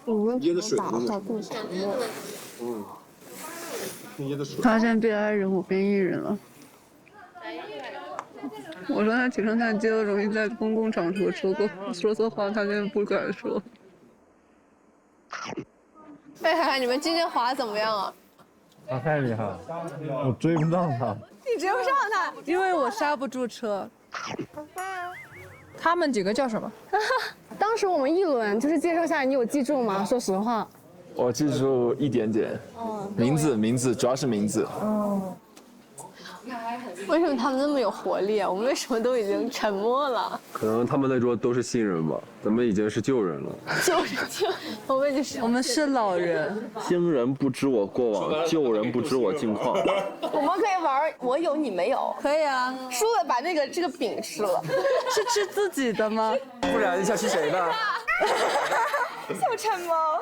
我们椰子水打好不沉默。椰子水。他现在边爱人我边艺人了。我说他挺身太接了，容易在公共场合说错话，他现在不敢说。哎，海海，你们今天滑怎么样啊？他太厉害了，我追不上他。你追不上他，因为我刹不住车。他们几个叫什么？当时我们一轮就是介绍下来，你有记住吗？说实话。我记住一点点。名字主要是名字。为什么他们那么有活力啊？我们为什么都已经沉默了？可能他们那桌都是新人吧，咱们已经是旧人了。我们就是我们是老人。新人不知我过往，旧人不知我近况。我们可以玩我有你没有，可以啊，输了把这个饼吃了。是吃自己的吗？不然你想吃谁的？小馋猫，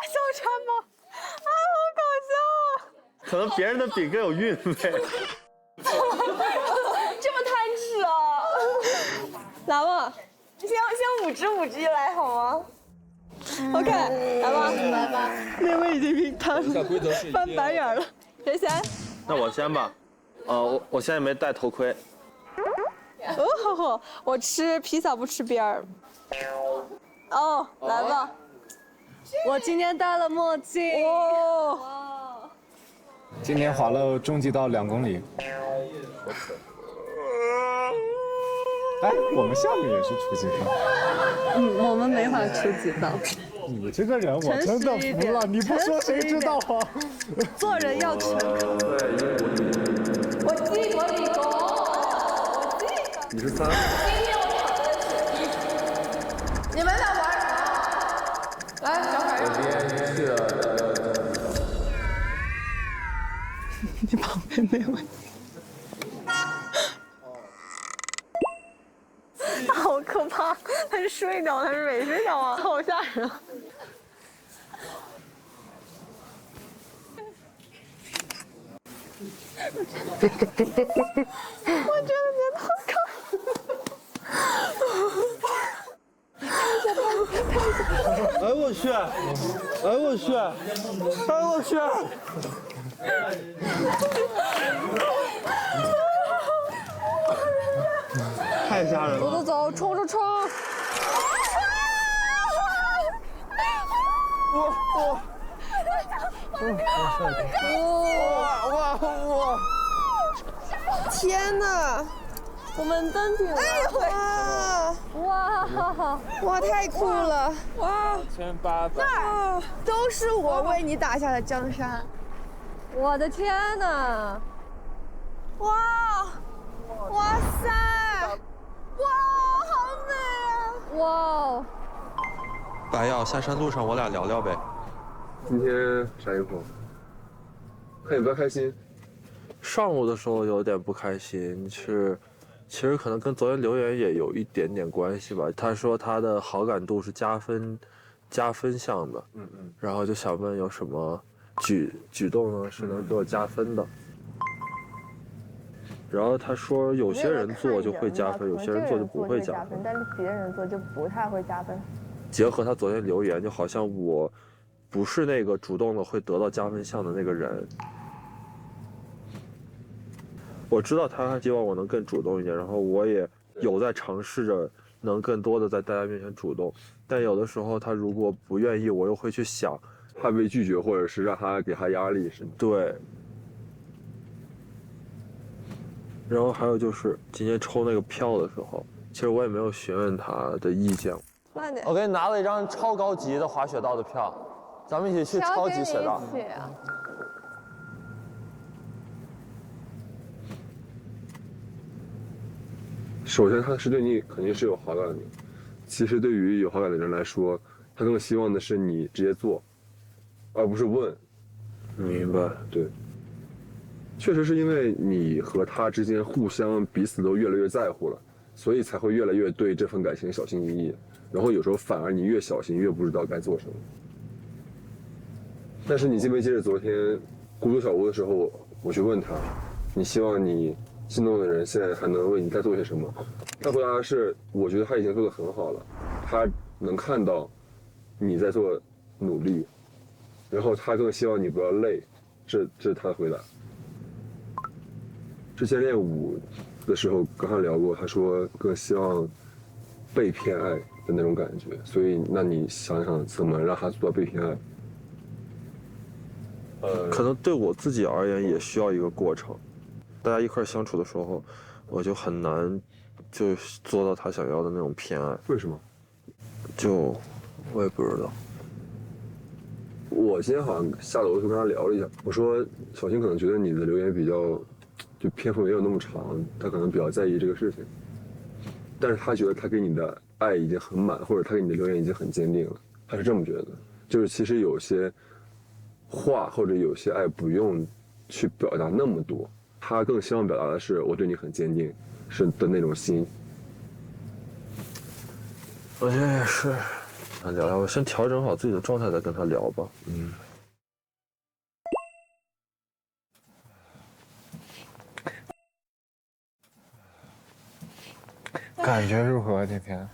小馋猫，啊，好搞笑啊！可能别人的饼更有韵味。这么贪吃啊！来吧，先五只来好吗？OK，来吧。那位已经比他翻白眼了。谁先？那我先吧。我现在没戴头盔。哦吼吼，我吃披萨不吃边儿。哦，来吧。我今天戴了墨镜。哦。今天滑了中级道2公里。哎，我们下面也是初级道。我们没法初级道。你这个人我真的服了，你不说谁知道啊？做人要诚恳。我记我理工，我记得。你是3。你们俩玩什么？来，小海。我今天去了。你旁边那位。好可怕！他是睡着，他是没睡着啊，好吓人！我真的觉得好可哎我去！哎我去！哎我去！太吓人了！走走走，冲冲冲！哇！天哪！我们登顶了！哎呦！哇，太酷了！哇1800。那儿都是我为你打下的江山。我的天哪！哇！哇塞！哇，好美啊！哇！白药，下山路上我俩聊聊呗。今天啥情况？看你不太开心。上午的时候有点不开心，其实可能跟昨天留言也有一点点关系吧。他说他的好感度是加分项的，然后就想问有什么举动呢是能给我加分的。然后他说有些人做就会加分，有些人做就不会加分，但是别人做就不太会加分。结合他昨天留言，就好像我不是那个主动的会得到加分项的那个人。我知道他希望我能更主动一点，然后我也有在尝试着能更多的在大家面前主动，但有的时候他如果不愿意，我又会去想，怕被拒绝，或者是让他给他压力，是吗？对。然后还有就是今天抽那个票的时候，其实我也没有询问他的意见。慢点。我给你拿了一张超高级的滑雪道的票，咱们一起去超级雪道。首先，他是对你肯定是有好感的。其实，对于有好感的人来说，他更希望的是你直接做，而不是问。明白。对。确实是因为你和他之间互相彼此都越来越在乎了，所以才会越来越对这份感情小心翼翼。然后有时候反而你越小心，越不知道该做什么。但是你记没记得昨天孤独小屋的时候，我去问他，你希望你心动的人现在还能为你再做些什么？他回答的是，我觉得他已经做得很好了，他能看到你在做努力，然后他更希望你不要累，这是他的回答。之前练舞的时候跟他聊过，他说更希望被偏爱的那种感觉，所以那你想想怎么让他做到被偏爱？可能对我自己而言也需要一个过程。大家一块相处的时候，我就很难就做到他想要的那种偏爱。为什么？就我也不知道。我今天好像下楼就跟他聊了一下，我说小新可能觉得你的留言比较，就篇幅没有那么长，他可能比较在意这个事情，但是他觉得他给你的爱已经很满，或者他给你的留言已经很坚定了，他是这么觉得，就是其实有些话或者有些爱不用去表达那么多，他更希望表达的是我对你很坚定，是的那种心。我觉得也是。聊聊，我先调整好自己的状态，再跟他聊吧。感觉如何，甜甜？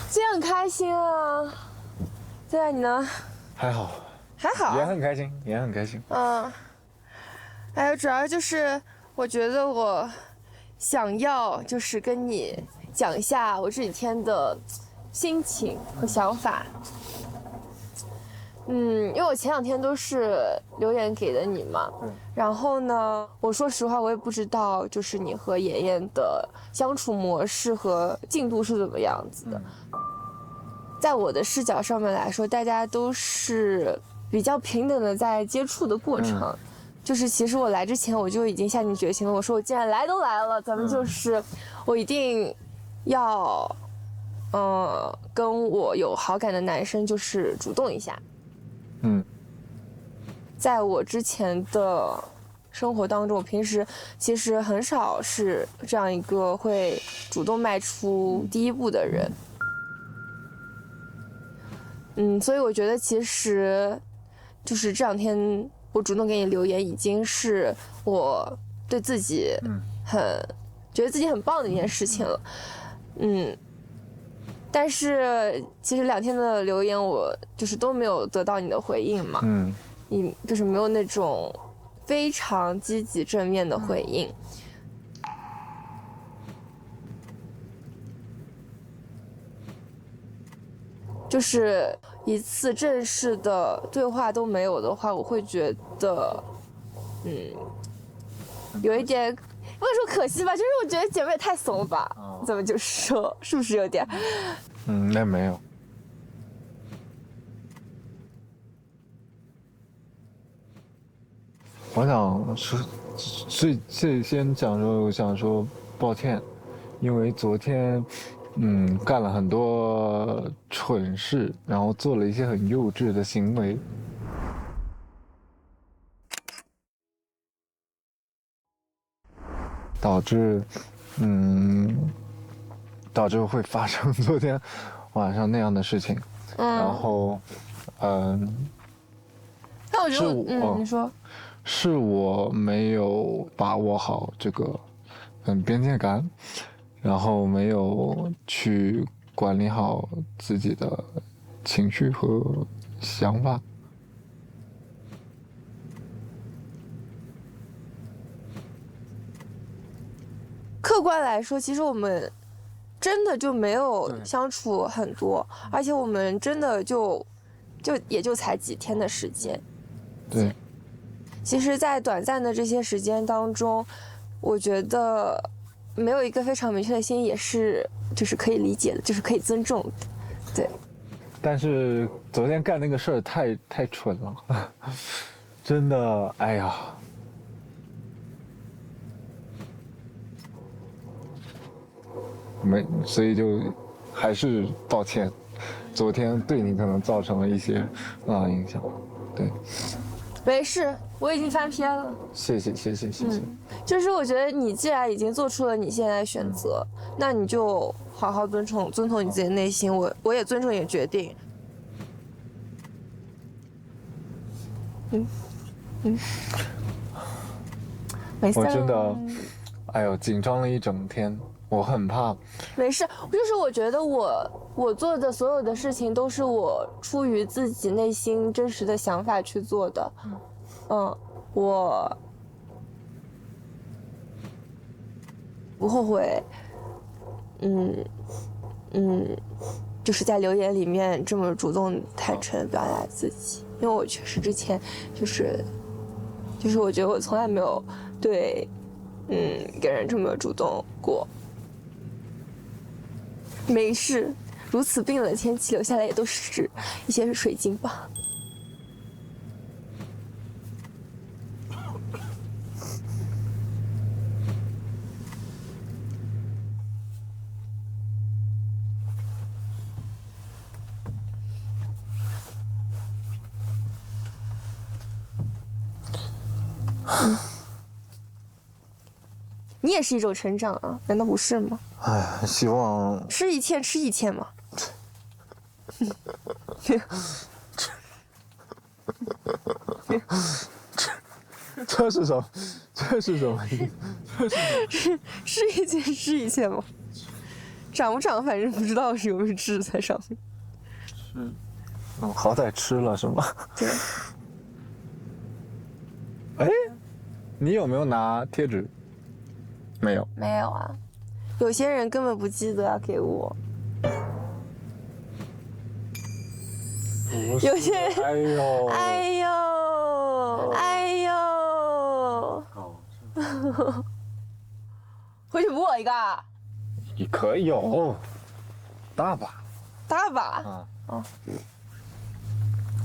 今天很开心啊。对啊，你呢？还好，还好。也很开心，也很开心。哎呀，主要就是我觉得我想要就是跟你讲一下我这几天的心情和想法。因为我前2天都是留言给的你嘛，然后呢，我说实话，我也不知道就是你和妍妍的相处模式和进度是怎么样子的。在我的视角上面来说，大家都是比较平等的在接触的过程。就是其实我来之前我就已经下定决心了，我说我既然来都来了，咱们就是我一定要，跟我有好感的男生就是主动一下。在我之前的生活当中，我平时其实很少是这样一个会主动迈出第一步的人。所以我觉得其实就是这2天我主动给你留言，已经是我对自己觉得自己很棒的一件事情了。但是其实2天的留言我就是都没有得到你的回应嘛。你就是没有那种非常积极正面的回应。就是一次正式的对话都没有的话，我会觉得，有一点，不能说可惜吧，就是我觉得姐妹也太怂了吧，怎么就说，是不是有点？那没有。我想说，先讲说，我想说抱歉，因为昨天，干了很多蠢事，然后做了一些很幼稚的行为，导致会发生昨天晚上那样的事情，然后，那我觉得，你说。是我没有把握好这个边界感，然后没有去管理好自己的情绪和想法。客观来说，其实我们真的就没有相处很多，而且我们真的也就才几天的时间。对。其实，在短暂的这些时间当中，我觉得没有一个非常明确的心，也是就是可以理解的，就是可以尊重的，对。但是昨天干那个事儿太蠢了，真的，哎呀，所以就还是道歉，昨天对你可能造成了一些影响，对。没事，我已经翻篇了。谢谢。就是我觉得你既然已经做出了你现在的选择，那你就好好尊重你自己的内心，我也尊重你的决定。没事。我真的，哎呦，紧张了一整天，我很怕。没事，就是我觉得我做的所有的事情都是我出于自己内心真实的想法去做的。我不后悔。就是在留言里面这么主动坦诚表达自己，因为我确实之前就是我觉得我从来没有对给人这么主动过。没事，如此冰冷的天气留下来也都是一些水晶吧。你也是一种成长啊，难道不是吗？哎，希望吃一堑，吃一堑嘛。这是什么？这是什么意思？吃一堑，吃一堑嘛。长不长，反正不知道是有没有痣在上面。好歹吃了是吗？对。哎，你有没有拿贴纸？没有。没有啊，有些人根本不记得要给我。有些人，哎呦，哎呦，哎呦，回去补我一个。你可以有，大把。大把。啊。哦。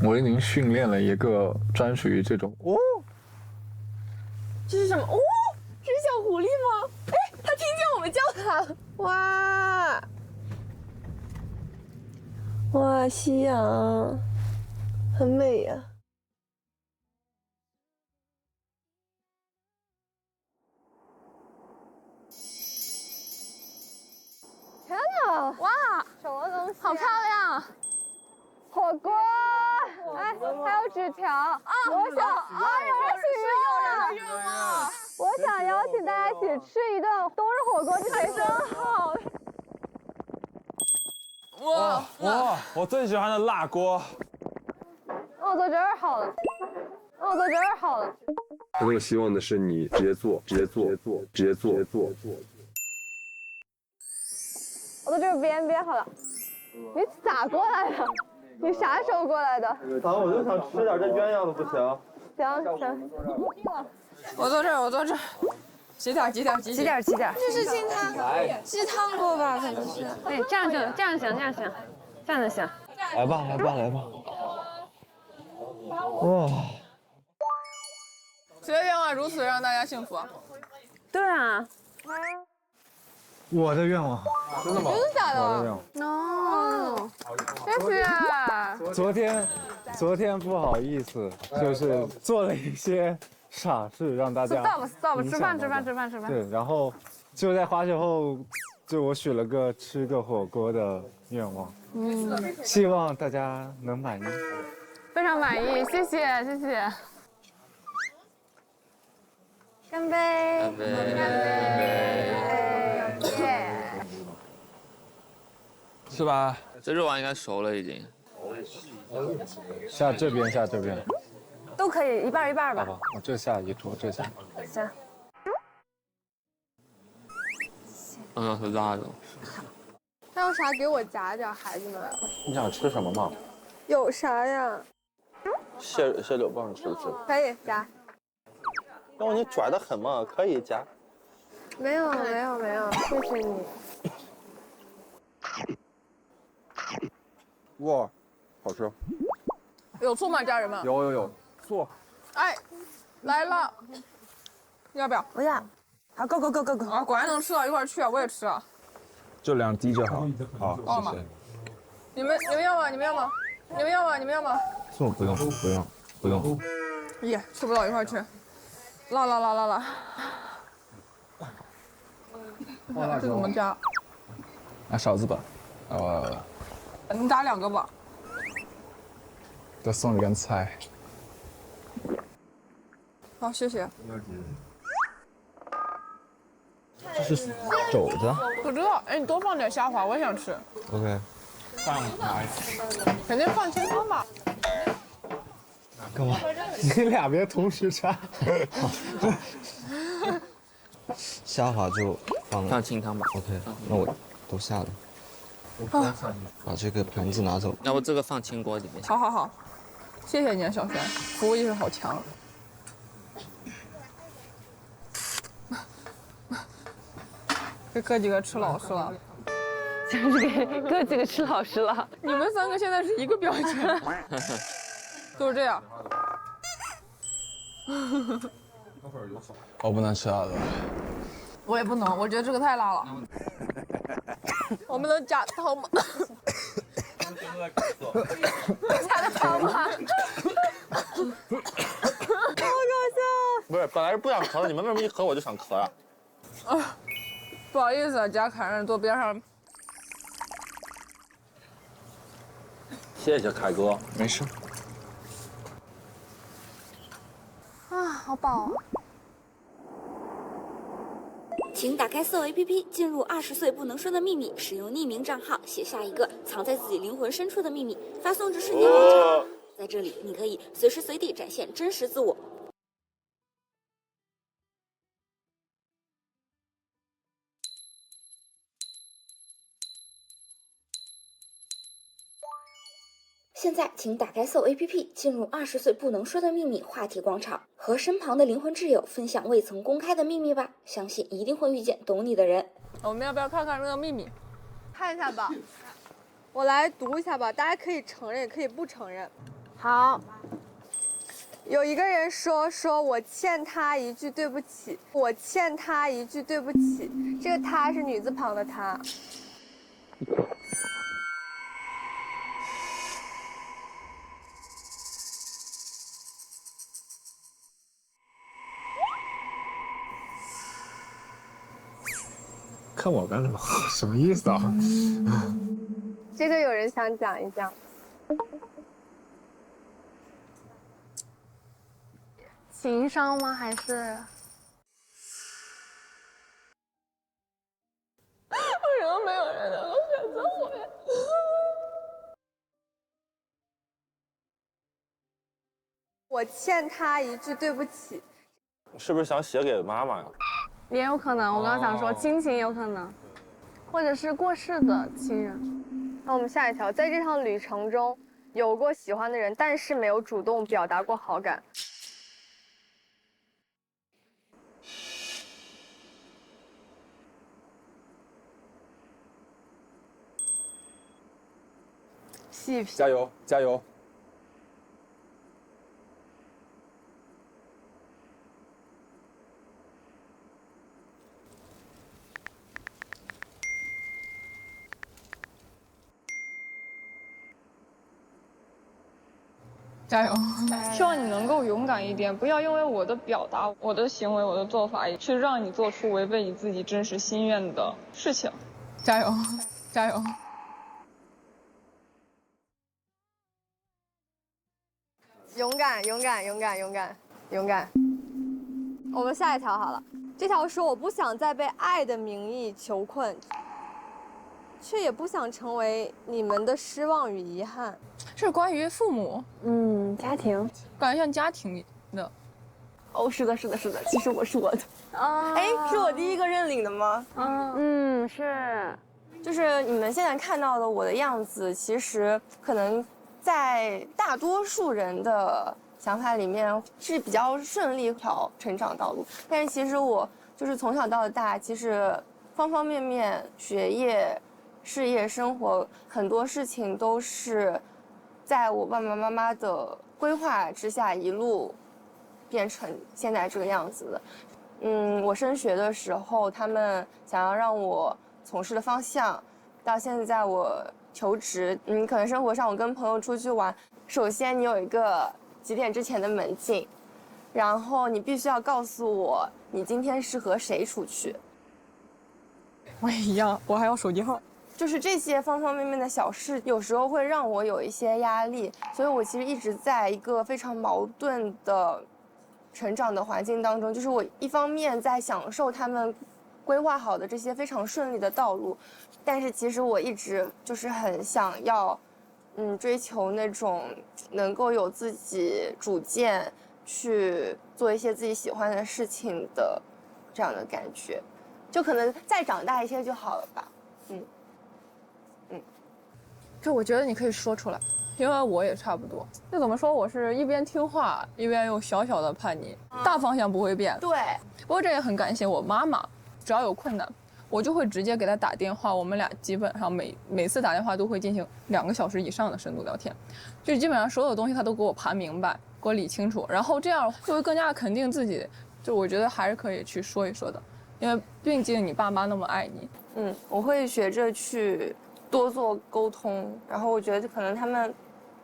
我已经训练了一个专属于这种哦。这是什么？哦，这是小狐狸吗？哎，它听见我们叫它了。哇！哇，夕阳，很美呀。天哪！哇，什么东西？好漂亮！火锅，哎，还有纸条啊！我想，哎呀，我许愿了！我想邀请大家一起吃一顿冬日火锅，这才真好。哇！我最喜欢的辣锅。我坐这儿好了。我坐这儿好了。他更希望的是你直接做。我坐这儿边好了。你咋过来的？你啥时候过来的？我就想吃点这鸳鸯的，不行？行。我坐这儿。几点？这是鸡汤锅吧？可能是。哎，这样行，这样就行。来吧。哇！谁的愿望如此让大家幸福？对啊。我的愿望。真的吗？真的假的？我的愿望。哦，谢谢。昨天不好意思，就是做了一些傻事，让大家 stop， 吃饭。对，然后就在花雪后，就我许了个吃个火锅的愿望，希望大家能满意。非常满意，谢谢。干杯！是吧？这肉丸应该熟了已经。下这边。都可以，一半吧。好吧，我这下一桌，这下。行。是辣的。还有啥给我夹点，孩子们？你想吃什么吗？有啥呀？蟹柳棒吃。可以夹。要不你拽得很嘛，可以夹。没有，谢谢你。哇，好吃。有醋吗，家人们？有，做。哎，来了，要不要？不要。好，够。啊，果然能吃到一块儿去啊！我也吃啊。就2滴就好。好，谢谢。你们要吗？醋不用。耶，吃不到一块儿去。辣。这怎么加？拿勺子吧。你打2个吧。再送一根菜。好，谢谢。这是肘子。不知道，哎，你多放点虾滑，我也想吃。 OK。放哪里？肯定放清汤吧。干嘛？你俩别同时插。虾滑就放清汤吧。 OK，那我都下了。把这个盘子拿走。那我这个放清锅里面。好好好，谢谢你啊，小璇，服务意识好强。给哥几个吃老实了。 就是给哥几个吃老实了。你们3个现在是一个表情，就是这样。我不能吃辣的。我也不能，我觉得这个太辣了。我们能加汤吗？加个汤吗？好搞笑！不是，本来是不想咳的，你们为什么一咳我就想咳啊？不好意思，家凯让坐边上。 谢谢凯哥，没事。啊，好饱啊！请打开搜 APP， 进入20岁不能说的秘密，使用匿名账号写下一个藏在自己灵魂深处的秘密，发送至瞬间广场。在这里，你可以随时随地展现真实自我。 现在，请打开搜 APP， 进入20岁不能说的秘密话题广场，和身旁的灵魂挚友分享未曾公开的秘密吧。相信一定会遇见懂你的人。我们要不要看看这个秘密？看一下吧，我来读一下吧，大家可以承认，也可以不承认。好。有一个人说我欠他一句对不起，我欠他一句对不起。这个他是女字旁的他。 看我干什么？什么意思啊？这个有人想讲一讲。情商吗？还是？为什么没有人能够选择我呀？我欠他一句对不起。是不是想写给妈妈呀？ 也有可能，我刚刚想说亲情有可能，或者是过世的亲人。那我们下一条，在这趟旅程中有过喜欢的人，但是没有主动表达过好感。细品，加油，加油！加油！希望你能够勇敢一点，不要因为我的表达、我的行为、我的做法，去让你做出违背你自己真实心愿的事情。加油！加油！勇敢，勇敢，勇敢，勇敢，勇敢。我们下一条好了，这条说我不想再被爱的名义囚困，却也不想成为你们的失望与遗憾。是关于父母，家庭，感觉像家庭的。哦，是的，是的，是的，其实我是我的。啊，哎，是我第一个认领的吗？是。就是你们现在看到的我的样子，其实可能在大多数人的想法里面是比较顺利一条成长道路，但是其实我就是从小到大，其实方方面面，学业、事业、生活很多事情都是在我爸爸妈妈的规划之下一路变成现在这个样子的。我升学的时候，他们想要让我从事的方向，到现在我求职，可能生活上我跟朋友出去玩，首先你有一个几点之前的门禁，然后你必须要告诉我你今天是和谁出去。我也一样，我还要手机号。就是这些方方面面的小事，有时候会让我有一些压力，所以我其实一直在一个非常矛盾的成长的环境当中，就是我一方面在享受他们规划好的这些非常顺利的道路，但是其实我一直就是很想要，追求那种能够有自己主见，去做一些自己喜欢的事情的这样的感觉，就可能再长大一些就好了吧。就我觉得你可以说出来，因为我也差不多。就怎么说，我是一边听话，一边又小小的叛逆，大方向不会变。对。不过这也很感谢我妈妈，只要有困难，我就会直接给她打电话，我们俩基本上每次打电话都会进行2个小时以上的深度聊天，就基本上所有东西她都给我盘明白，给我理清楚，然后这样就会更加肯定自己。就我觉得还是可以去说一说的，因为毕竟你爸妈那么爱你。我会学着去多做沟通，然后我觉得可能他们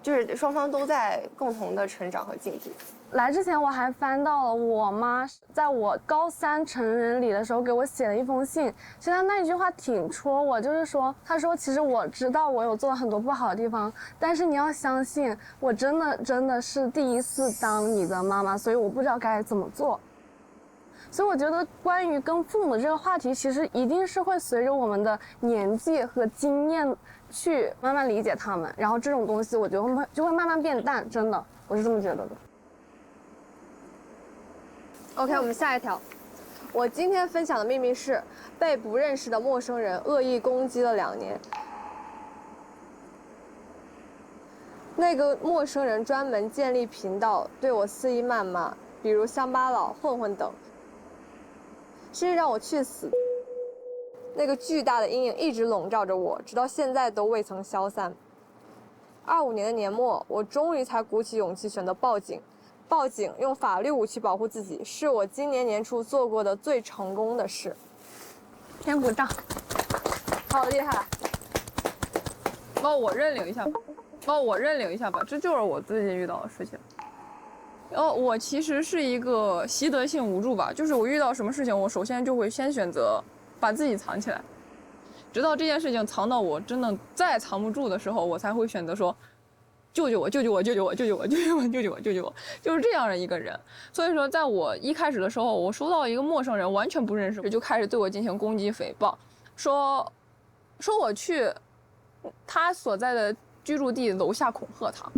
就是双方都在共同的成长和进步。来之前我还翻到了我妈在我高3成人礼的时候给我写了一封信，其实她那一句话挺戳我，就是说，她说其实我知道我有做了很多不好的地方，但是你要相信我真的是第一次当你的妈妈，所以我不知道该怎么做。所以我觉得关于跟父母这个话题，其实一定是会随着我们的年纪和经验去慢慢理解他们，然后这种东西我觉得就会慢慢变淡，真的，我是这么觉得的。OK， 我们下一条。我今天分享的秘密是被不认识的陌生人恶意攻击了2年。那个陌生人专门建立频道对我肆意谩骂，比如乡巴佬、混混等，甚至让我去死。那个巨大的阴影一直笼罩着我，直到现在都未曾消散。25年的年末，我终于才鼓起勇气选择报警。报警，用法律武器保护自己，是我今年年初做过的最成功的事。先鼓掌，好厉害！我认领一下吧，这就是我最近遇到的事情。我其实是一个习得性无助吧，就是我遇到什么事情，我首先就会先选择把自己藏起来，直到这件事情藏到我真的再藏不住的时候，我才会选择说。救救我！救救我！救救我！救救我！救救我！救救我！救救我！就是这样的一个人。所以说，在我一开始的时候，我收到一个陌生人，完全不认识，就开始对我进行攻击诽谤，说我去他所在的居住地楼下恐吓他，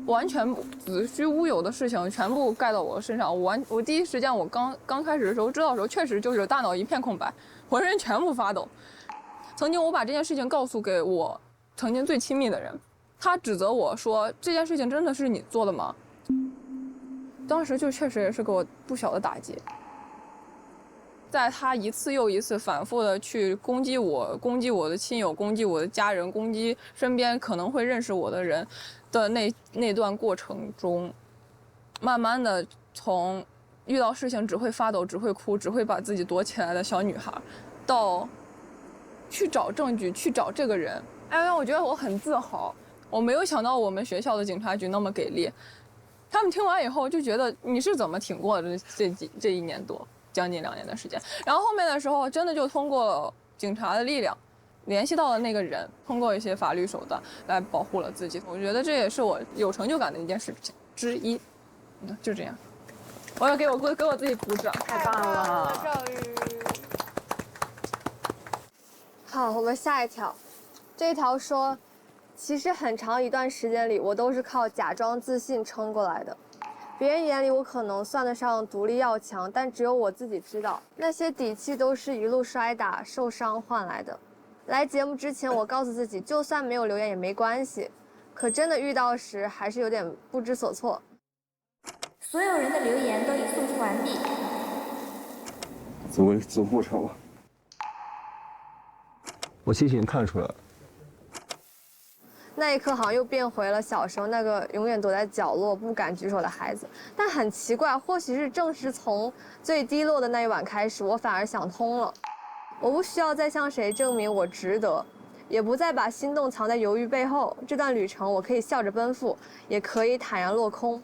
完全子虚乌有的事情全部盖到我身上。我第一时间，我刚开始的时候知道的时候，确实就是大脑一片空白，浑身全部发抖。曾经我把这件事情告诉给我曾经最亲密的人。他指责我说：“这件事情真的是你做的吗？”当时就确实也是给我不小的打击。在他一次又一次反复的去攻击我的亲友、攻击我的家人、攻击身边可能会认识我的人的那段过程中，慢慢的从遇到事情只会发抖、只会哭、只会把自己躲起来的小女孩，到去找证据、去找这个人。我觉得我很自豪。我没有想到我们学校的警察局那么给力，他们听完以后就觉得你是怎么挺过的这1年多，将近2年的时间。然后后面的时候，真的就通过警察的力量，联系到了那个人，通过一些法律手段来保护了自己。我觉得这也是我有成就感的一件事情之一。就这样，我要给我自己鼓掌，太棒了，赵宇。好，我们下一条，这一条说。其实很长一段时间里，我都是靠假装自信撑过来的。别人眼里我可能算得上独立要强，但只有我自己知道，那些底气都是一路摔打、受伤换来的。来节目之前，我告诉自己，就算没有留言也没关系。可真的遇到时，还是有点不知所措。所有人的留言都已送出完毕。走过程了。我其实已经看出来了。那一刻好像又变回了小时候那个永远躲在角落不敢举手的孩子，但很奇怪，或许是正是从最低落的那一晚开始，我反而想通了。我不需要再向谁证明我值得，也不再把心动藏在犹豫背后。这段旅程我可以笑着奔赴，也可以坦然落空。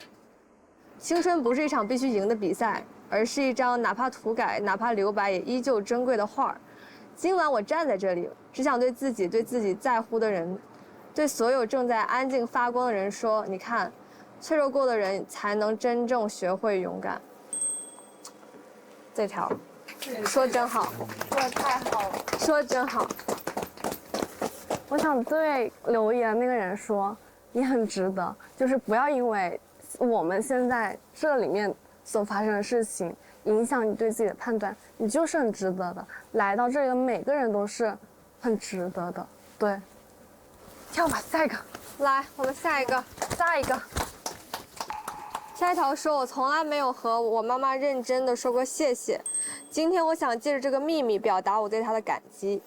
青春不是一场必须赢的比赛，而是一张哪怕涂改、哪怕留白也依旧珍贵的画儿。今晚我站在这里，只想对自己在乎的人，对所有正在安静发光的人说：你看，脆弱过的人才能真正学会勇敢。这条，说真好，说的太好了。说的真好。我想对留言那个人说，你很值得，就是不要因为我们现在这里面所发生的事情影响你对自己的判断，你就是很值得的。来到这里的每个人都是很值得的，对。跳吧，下一个。来，我们下一个，下一个。下一条说，我从来没有和我妈妈认真的说过谢谢。今天我想借着这个秘密表达我对她的感激。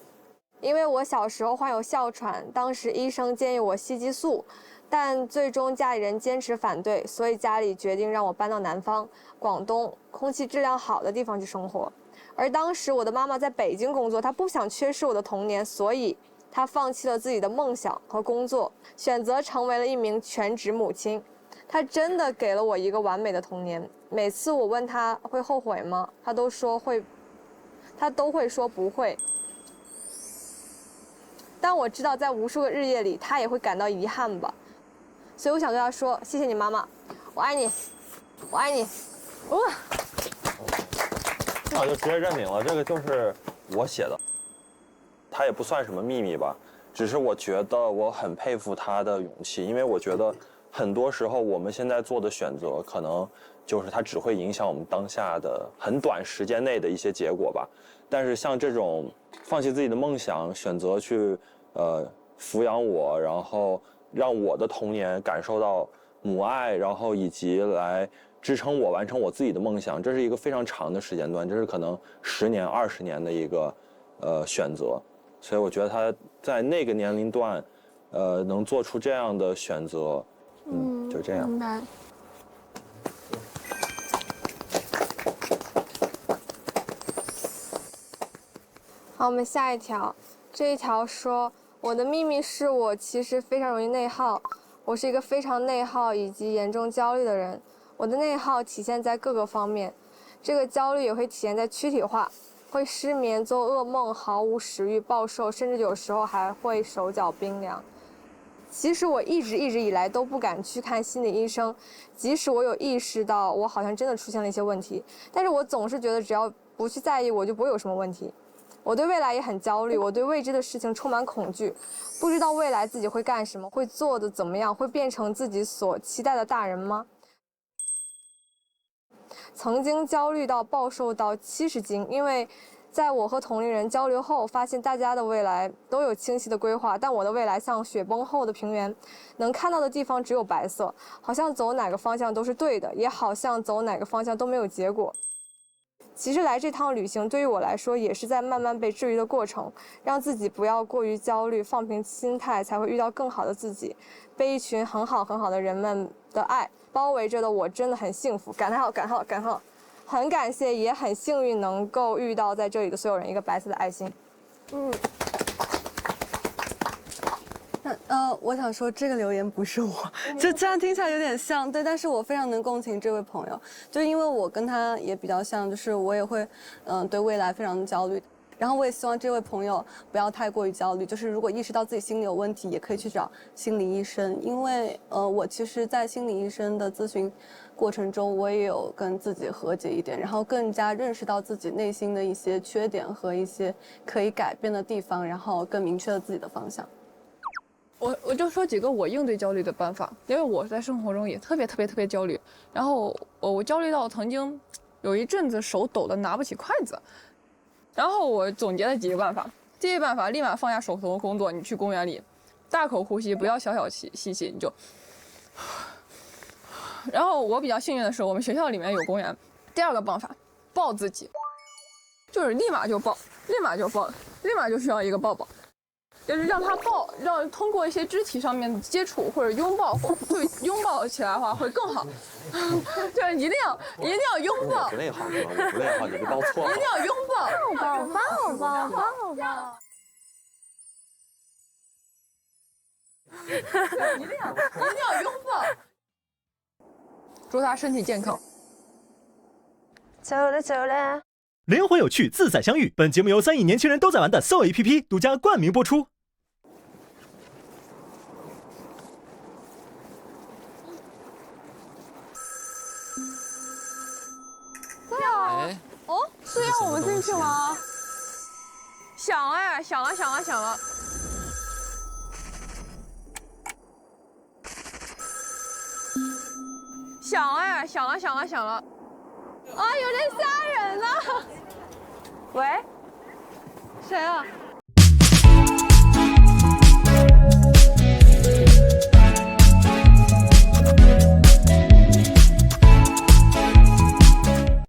因为我小时候患有哮喘，当时医生建议我吸激素，但最终家里人坚持反对，所以家里决定让我搬到南方广东空气质量好的地方去生活。而当时我的妈妈在北京工作，她不想缺失我的童年，所以她放弃了自己的梦想和工作，选择成为了一名全职母亲。她真的给了我一个完美的童年。每次我问她会后悔吗，她都会说不会。但我知道在无数个日夜里，她也会感到遗憾吧。所以我想对她说，谢谢你妈妈，我爱你，我爱你。哇！那我就直接认领了，这个就是我写的，它也不算什么秘密吧，只是我觉得我很佩服他的勇气，因为我觉得很多时候我们现在做的选择，可能就是它只会影响我们当下的很短时间内的一些结果吧。但是像这种放弃自己的梦想，选择去抚养我，然后让我的童年感受到母爱，然后以及来支撑我完成我自己的梦想，这是一个非常长的时间段，这是可能10年、20年的一个选择。所以我觉得他在那个年龄段，能做出这样的选择，就这样。明白。好，我们下一条。这一条说，我的秘密是我其实非常容易内耗，我是一个非常内耗以及严重焦虑的人。我的内耗体现在各个方面，这个焦虑也会体现在躯体化，会失眠、做噩梦、毫无食欲、暴瘦，甚至有时候还会手脚冰凉。其实我一直以来都不敢去看心理医生，即使我有意识到我好像真的出现了一些问题，但是我总是觉得只要不去在意，我就不会有什么问题。我对未来也很焦虑，我对未知的事情充满恐惧，不知道未来自己会干什么，会做的怎么样，会变成自己所期待的大人吗？曾经焦虑到暴瘦到70斤，因为在我和同龄人交流后，发现大家的未来都有清晰的规划，但我的未来像雪崩后的平原，能看到的地方只有白色，好像走哪个方向都是对的，也好像走哪个方向都没有结果。其实来这趟旅行对于我来说也是在慢慢被治愈的过程，让自己不要过于焦虑，放平心态，才会遇到更好的自己。被一群很好的人们的爱包围着的我真的很幸福，感叹号，很感谢，也很幸运能够遇到在这里的所有人，一个白色的爱心。我想说这个留言不是我，就这样听起来有点像，对，但是我非常能共情这位朋友，就因为我跟他也比较像，就是我也会，对未来非常的焦虑，然后我也希望这位朋友不要太过于焦虑，就是如果意识到自己心理有问题，也可以去找心理医生，因为我其实，在心理医生的咨询过程中，我也有跟自己和解一点，然后更加认识到自己内心的一些缺点和一些可以改变的地方，然后更明确了自己的方向。我就说几个我应对焦虑的办法，因为我在生活中也特别焦虑，然后我焦虑到曾经有一阵子手抖得拿不起筷子，然后我总结了几个办法。第一个办法，立马放下手头的工作，你去公园里大口呼吸，不要小吸气，你就。然后我比较幸运的是，我们学校里面有公园。第二个办法，抱自己，就是立马就抱，立马就需要一个抱抱。就是让他抱，让通过一些肢体上面的接触或者拥抱，对拥抱起来的话会更好。就是一定要拥抱。不内耗，不内耗，你就抱错了。一定要拥抱，抱。一定要拥抱。祝他身体健康。走了。灵魂有趣，自在相遇。本节目由3亿年轻人都在玩的 SOUL APP 独家冠名播出。对啊，哦，对是要我们进去吗？响哎，响了响了响了！响哎，响了响了响了！啊，有点吓人了。喂，谁啊？